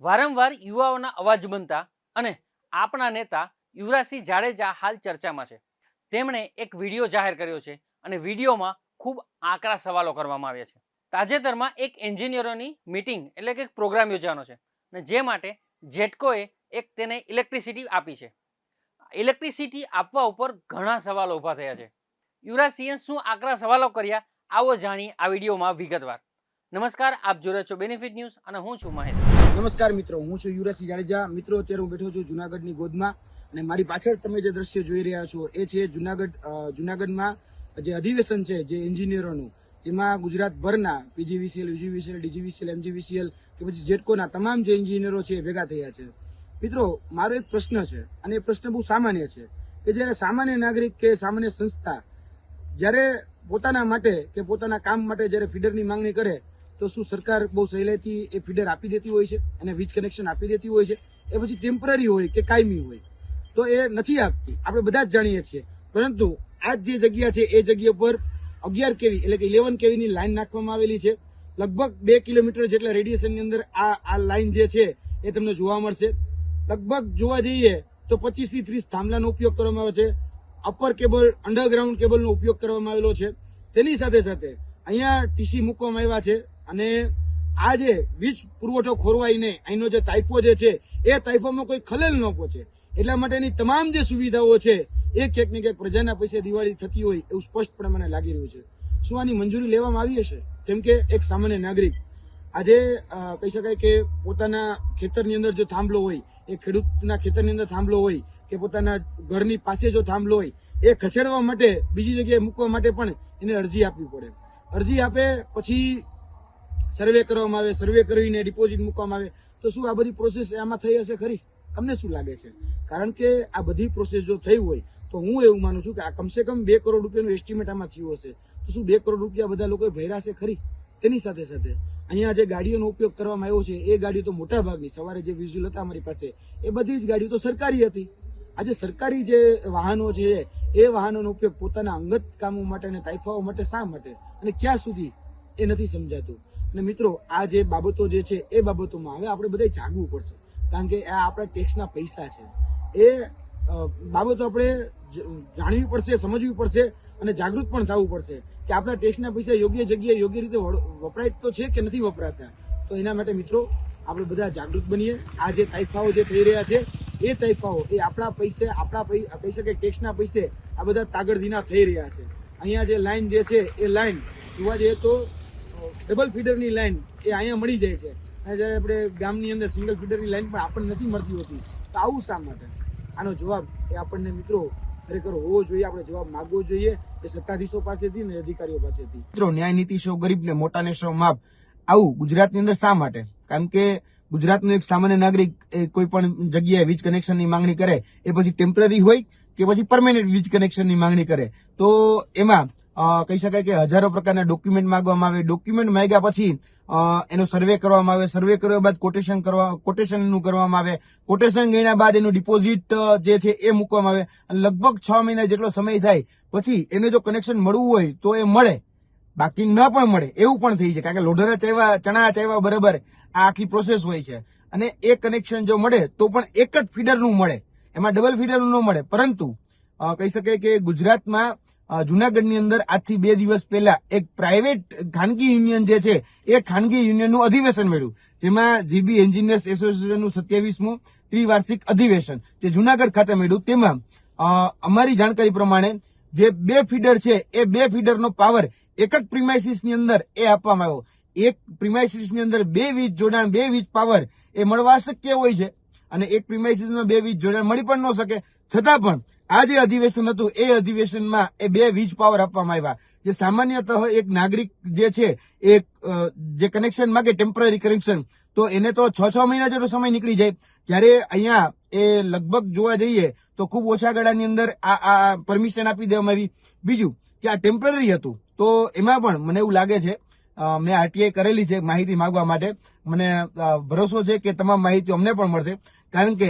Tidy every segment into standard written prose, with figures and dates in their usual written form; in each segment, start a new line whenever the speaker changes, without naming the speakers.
વારંવાર યુવાઓના અવાજ બનતા અને આપણા નેતા યુવરાજસિંહ જાડેજા હાલ ચર્ચામાં છે. તેમણે એક વિડીયો જાહેર કર્યો છે અને વિડીયોમાં ખૂબ આકરા સવાલો કરવામાં આવ્યા છે. તાજેતરમાં એક એન્જિનિયરોની મીટિંગ એટલે કે એક પ્રોગ્રામ યોજવાનો છે અને જે માટે જેટકોએ તેને ઇલેક્ટ્રિસિટી આપી છે. ઇલેક્ટ્રિસિટી આપવા ઉપર ઘણા સવાલો ઊભા થયા છે. યુવરાજસિંહે શું આકરા સવાલો કર્યા, આવો જાણીએ આ વિડીયોમાં વિગતવાર. નમસ્કાર, આપ જોઈ રહ્યા છો બેનિફિટ ન્યૂઝ અને હું છું મહેશ.
નમસ્કાર મિત્રો, હું છું યુવરાજસિંહ જાડેજા. મિત્રો, અત્યારે હું બેઠો છું જુનાગઢની ગોદમાં અને મારી પાછળ તમે જે દ્રશ્ય જોઈ રહ્યા છો એ છે જુનાગઢમાં જે અધિવેશન છે જે એન્જિનિયરોનું, જેમાં ગુજરાતભરના પીજીવીસીએલ, યુજીવીસીએલ, ડીજીવીસીએલ, એમજીવીસીએલ કે પછી જેટકોના તમામ જે એન્જિનિયરો છે એ ભેગા થયા છે. મિત્રો, મારો એક પ્રશ્ન છે અને એ પ્રશ્ન બહુ સામાન્ય છે કે જ્યારે સામાન્ય નાગરિક કે સામાન્ય સંસ્થા જ્યારે પોતાના માટે કે પોતાના કામ માટે જ્યારે ફીડરની માંગણી કરે તો શું સરકાર બહુ સહેલાઈથી એ ફીડર આપી દેતી હોય છે અને વીજ કનેક્શન આપી દેતી હોય છે? એ પછી ટેમ્પરરી હોય કે કાયમી હોય તો એ નથી આપતી, આપણે બધા જ જાણીએ છીએ. પરંતુ આ જે જગ્યા છે એ જગ્યા પર 11 કેવી એટલે કે 11 કેવીની લાઈન નાખવામાં આવેલી છે. લગભગ 2 કિલોમીટર જેટલા રેડિયેશનની અંદર આ લાઈન જે છે એ તમને જોવા મળશે. લગભગ જોવા જઈએ તો 25 થી 30 થાંભલાનો ઉપયોગ કરવામાં આવે છે. અપર કેબલ, અંડરગ્રાઉન્ડ કેબલનો ઉપયોગ કરવામાં આવેલો છે. તેની સાથે સાથે અહીંયા ટીસી મૂકવામાં આવ્યા છે અને આ જે વીજ પુરવઠો ખોરવાય નહીં, અહીંનો જે તાઇફો જે છે એ તાઇફોમાં કોઈ ખલેલ ન પહોંચે એટલા માટેની તમામ જે સુવિધાઓ છે એ ક્યાંક ને ક્યાંક પ્રજાના પૈસે દિવાળી થતી હોય એવું સ્પષ્ટપણે મને લાગી રહ્યું છે. શું આની મંજૂરી લેવામાં આવી હશે? કેમ કે એક સામાન્ય નાગરિક આજે કહી શકાય કે પોતાના ખેતરની અંદર જો થાંભલો હોય, એ ખેડૂતના ખેતરની અંદર થાંભલો હોય કે પોતાના ઘરની પાસે જો થાંભલો હોય, એ ખસેડવા માટે બીજી જગ્યાએ મૂકવા માટે પણ એને અરજી આપવી પડે. અરજી આપે પછી સર્વે કરવામાં આવે, સર્વે કરીને ડિપોઝિટ મૂકવામાં આવે. તો શું આ બધી પ્રોસેસ આમાં થઈ હશે ખરી? તમને શું લાગે છે? કારણ કે આ બધી પ્રોસેસ જો થઈ હોય તો હું એવું માનું છું કે આ કમસે કમ 2 કરોડ રૂપિયાનું એસ્ટિમેટ આમાં થયું હશે. તો શું 2 કરોડ રૂપિયા બધા લોકોએ ભર્યા છે ખરી? તેની સાથે સાથે અહીંયા જે ગાડીઓનો ઉપયોગ કરવામાં આવ્યો છે એ ગાડીઓ તો મોટા ભાગની, સવારે જે વિઝ્યુઅલ હતા અમારી પાસે, એ બધી જ ગાડીઓ તો સરકારી હતી. આજે સરકારી જે વાહનો છે એ વાહનોનો ઉપયોગ પોતાના અંગત કામો માટે અને તાઇફાઓ માટે શા માટે અને ક્યાં સુધી એ નથી સમજાતું. અને મિત્રો, આ જે બાબતો જે છે એ બાબતોમાં હવે આપણે બધા જાગવું પડશે, કારણ કે આ આપણા ટેક્સના પૈસા છે. એ બાબતો આપણે જાણવી પડશે, સમજવી પડશે અને જાગૃત પણ થવું પડશે કે આપણા ટેક્સના પૈસા યોગ્ય જગ્યાએ યોગ્ય રીતે વપરાય તો છે કે નથી વપરાતા. તો એના માટે મિત્રો આપણે બધા જાગૃત બનીએ. આ જે તાઇફાઓ જે થઈ રહ્યા છે એ તાઇફાઓ એ આપણા પૈસે, આપણા પૈસા કે ટેક્સના પૈસે આ બધા તાગડધીના થઈ રહ્યા છે. અહીંયા જે લાઈન જે છે એ લાઈન જોવા જઈએ તો ડબલ ફીડરની લાઈન એ અહીંયા મળી જાય છે અને જ્યારે આપણે ગામની અંદર સિંગલ ફીડરની લાઈન પણ આપણને નથી મળતી હોતી. તો આવું શા માટે? આનો જવાબ એ આપણને મિત્રો ખરેખર હોવો જોઈએ. આપણે જવાબ માંગવો જોઈએ એ સત્તાધીશો પાસેથી ને અધિકારીઓ પાસેથી. મિત્રો, ન્યાય નીતિ શો ગરીબને, મોટાને શો માપ, આવું ગુજરાતની અંદર શા માટે? કારણ કે ગુજરાતનો એક સામાન્ય નાગરિક કોઈ પણ જગ્યાએ વીજ કનેક્શનની માંગણી કરે એ પછી ટેમ્પરરી હોય કે પછી પરમેનન્ટ વીજ કનેક્શનની માંગણી કરે તો એમાં કહી શકાય કે હજારો પ્રકારના ડોક્યુમેન્ટ માંગવામાં આવે. ડોક્યુમેન્ટ માંગ્યા પછી એનો સર્વે કરવામાં આવે. સર્વે કર્યા બાદ કોટેશનનું કરવામાં આવે. કોટેશન ગણ્યા બાદ એનું ડિપોઝિટ જે છે એ મૂકવામાં આવે અને લગભગ 6 મહિના જેટલો સમય થાય પછી એને જો કનેક્શન મળવું હોય તો એ મળે, બાકી ન પણ મળે એવું પણ થઈ છે. કારણ કે લોઢરા ચાવ્યા, ચણા ચાવ્યા બરાબર આ આખી પ્રોસેસ હોય છે. અને એ કનેક્શન જો મળે તો પણ એક જ ફીડરનું મળે, એમાં ડબલ ફીડરનું ન મળે. પરંતુ કહી શકાય કે ગુજરાતમાં જુનાગઢની અંદર આજથી 2 દિવસ પહેલા એક પ્રાઇવેટ ખાનગી યુનિયન જે છે એ ખાનગી યુનિયનનું અધિવેશન મળ્યું, જેમાં જીબી એન્જિનિયર્સ એસોસિએશનનું 27મું ત્રિવાર્ષિક અધિવેશન જે જુનાગઢ ખાતે મળ્યું. તેમાં અમારી જાણકારી પ્રમાણે જે 2 ફીડર છે એ 2 ફીડરનો પાવર એક જ પ્રિમાઇસીસની અંદર એ આપવામાં આવ્યો. એક પ્રિમાઇસીસની અંદર 2 વીજ જોડાણ, 2 વીજ પાવર એ મળવા અશક્ય હોય છે અને એક પ્રિમાઇસીસમાં 2 વીજ જોડાણ મળી પણ ન શકે. છતાં પણ આ જે અધિવેશન હતું એ અધિવેશનમાં એ 2 વીજ પાવર આપવામાં આવ્યા. જે સામાન્યતઃ એક નાગરિક જે છે એ જે કનેક્શન માંગે ટેમ્પરરી કનેક્શન, તો એને તો 6 મહિના જેટલો સમય નીકળી જાય. જ્યારે અહીંયા એ લગભગ જોવા જઈએ તો ખૂબ ઓછા ગાળાની અંદર આ પરમિશન આપી દેવામાં આવી. બીજું કે આ ટેમ્પરરી હતું તો એમાં પણ મને એવું લાગે છે, મેં આરટીઆઈ કરેલી છે માહિતી માંગવા માટે, મને ભરોસો છે કે તમામ માહિતી અમને પણ મળશે. કારણ કે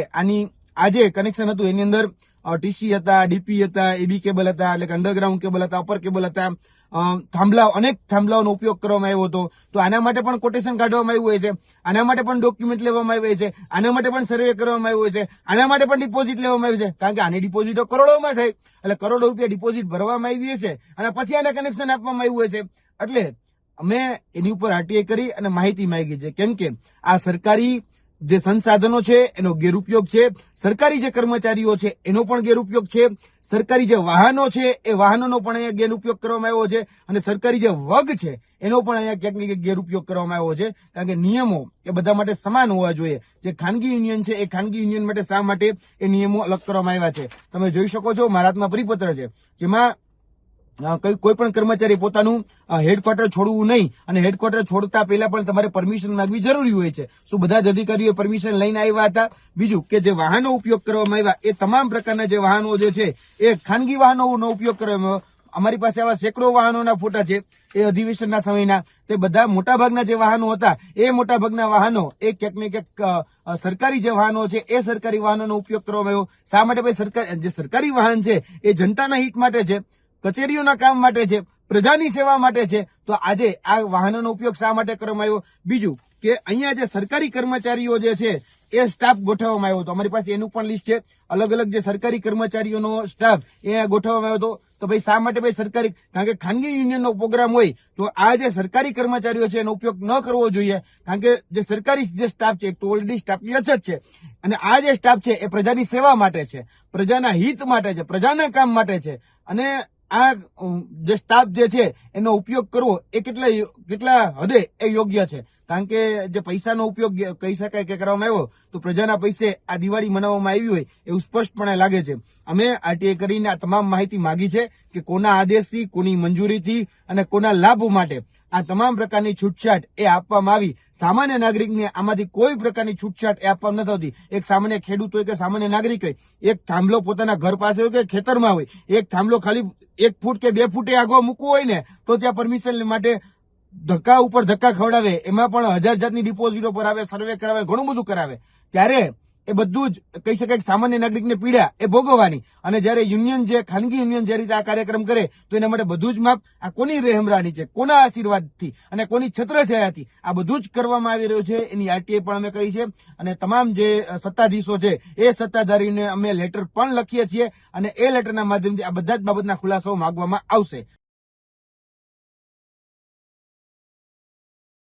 આ જે કનેક્શન હતું એની અંદર ટીસી હતા, ડીપી હતા, એબી કેબલ હતા એટલે કે અંડરગ્રાઉન્ડ કેબલ હતા, અપર કેબલ હતા, અનેક થાંભલાઓનો ઉપયોગ કરવામાં આવ્યો હતો. તો આના માટે પણ કોટેશન કાઢવામાં આવ્યું હોય છે, આના માટે પણ ડોક્યુમેન્ટ લેવામાં આવ્યા છે, આના માટે પણ સર્વે કરવામાં આવ્યો છે, આના માટે પણ ડિપોઝિટ લેવામાં આવી છે. કારણ કે આની ડિપોઝિટો કરોડોમાં થાય, એટલે કરોડો રૂપિયા ડિપોઝિટ ભરવામાં આવી છે અને પછી આને કનેક્શન આપવામાં આવ્યું હોય છે. એટલે અમે એની ઉપર આરટીઆઈ કરી અને માહિતી માંગી છે, કેમ કે આ સરકારી જે સંસાધનો છે એનો ગેરઉપયોગ છે, સરકારી જે કર્મચારીઓ છે એનો પણ ગેરઉપયોગ છે, સરકારી જે વાહનો છે એ વાહનોનો પણ અહીંયા ગેરઉપયોગ કરવામાં આવ્યો છે અને સરકારી જે વગ છે એનો પણ અહીંયા ક્યાંક ને ક્યાંક ગેરઉપયોગ કરવામાં આવ્યો છે. કારણ કે નિયમો એ બધા માટે સમાન હોવા જોઈએ. જે ખાનગી યુનિયન છે એ ખાનગી યુનિયન માટે શા માટે એ નિયમો અલગ કરવામાં આવ્યા છે? તમે જોઈ શકો છો, મારા હાથમાં પરિપત્ર છે, જેમાં કોઈ પણ કર્મચારી પોતાનું હેડક્વાર્ટર છોડવું નહીં અને હેડક્વાર્ટર છોડતા પહેલા પણ તમારે પરમિશન માંગવી જરૂરી હોય છે. શું બધા જ અધિકારીઓ પરમિશન લઈને આવ્યા હતા? બીજું કે જે વાહનો ઉપયોગ કરવામાં આવ્યા એ તમામ પ્રકારના જે વાહનો જે છે એ ખાનગી વાહનોનો ઉપયોગ કરવામાં આવ્યો. અમારી પાસે આવા સેંકડો વાહનોના ફોટા છે એ અધિવેશનના સમયના. તે બધા મોટાભાગના જે વાહનો હતા એ મોટાભાગના વાહનો એ ક્યાંક ને ક્યાંક સરકારી જે વાહનો છે એ સરકારી વાહનોનો ઉપયોગ કરવામાં આવ્યો. શા માટે? ભાઈ જે સરકારી વાહન છે એ જનતાના હિત માટે છે, કચેરીઓના કામ માટે છે, પ્રજાની સેવા માટે છે. તો આજે આ વાહનોનો ઉપયોગ શા માટે કરવામાં આવ્યો? બીજું કે અહીંયા જે સરકારી કર્મચારીઓ જે છે એ સ્ટાફ ગોઠવવામાં આવ્યો હતો. અમારી પાસે એનું પણ લિસ્ટ છે. અલગ અલગ જે સરકારી કર્મચારીઓનો સ્ટાફ એ ગોઠવવામાં આવ્યો હતો. તો ભાઈ શા માટે? ભાઈ સરકારી, કારણ કે ખાનગી યુનિયનનો પ્રોગ્રામ હોય તો આ જે સરકારી કર્મચારીઓ છે એનો ઉપયોગ ન કરવો જોઈએ. કારણ કે જે સરકારી જે સ્ટાફ છે, એક તો ઓલરેડી સ્ટાફની અછત છે અને આ જે સ્ટાફ છે એ પ્રજાની સેવા માટે છે, પ્રજાના હિત માટે છે, પ્રજાના કામ માટે છે. અને આ જે સ્ટાફ જે છે એનો ઉપયોગ કરવો એ કેટલા હદે એ યોગ્ય છે? કારણ કે જે પૈસાનો ઉપયોગ કહી શકાય કે કરવામાં આવ્યો તો પ્રજાના પૈસે આ દિવાળી મનાવવામાં આવી હોય એવું સ્પષ્ટપણે લાગે છે. અમે આરટીઆઈ કરીને આ તમામ માહિતી માંગી છે કે કોના આદેશથી, કોની મંજૂરીથી અને કોના લાભ માટે આ તમામ પ્રકારની છૂટછાટ એ આપવામાં આવી. સામાન્ય નાગરિકને આમાંથી કોઈ પ્રકારની છૂટછાટ એ આપવામાં નથી આવતી. એક સામાન્ય ખેડૂત હોય કે સામાન્ય નાગરિક હોય, એક થાંભલો પોતાના ઘર પાસે હોય કે ખેતરમાં હોય, એક થાંભલો ખાલી 1 ફૂટ કે 2 ફૂટે આગો મૂકવો હોય ને તો ત્યાં પરમિશન માટે ધક્કા ઉપર ધક્કા ખવડાવે, એમાં પણ 1000 જાતની ડિપોઝિટો પર આવે, સર્વે કરાવે, ઘણું બધું કરાવે. ત્યારે એ બધું જ કહી શકાય સામાન્ય નાગરિકને પીડા એ ભોગવવાની. અને જયારે યુનિયન, જે ખાનગી યુનિયન જે રીતે આ કાર્યક્રમ કરે તો એના માટે બધું જ માપ આ કોની રહેમરાની છે, કોના આશીર્વાદથી અને કોની છત્રછાયાથી આ બધું જ કરવામાં આવી રહ્યું છે. એની આરટીઆઈ પણ અમે કરી છે અને તમામ જે સત્તાધીશો છે એ સત્તાધારીને અમે લેટર પણ લખીએ છીએ અને એ લેટરના માધ્યમથી આ બધા જ બાબતના ખુલાસાઓ માંગવામાં આવશે.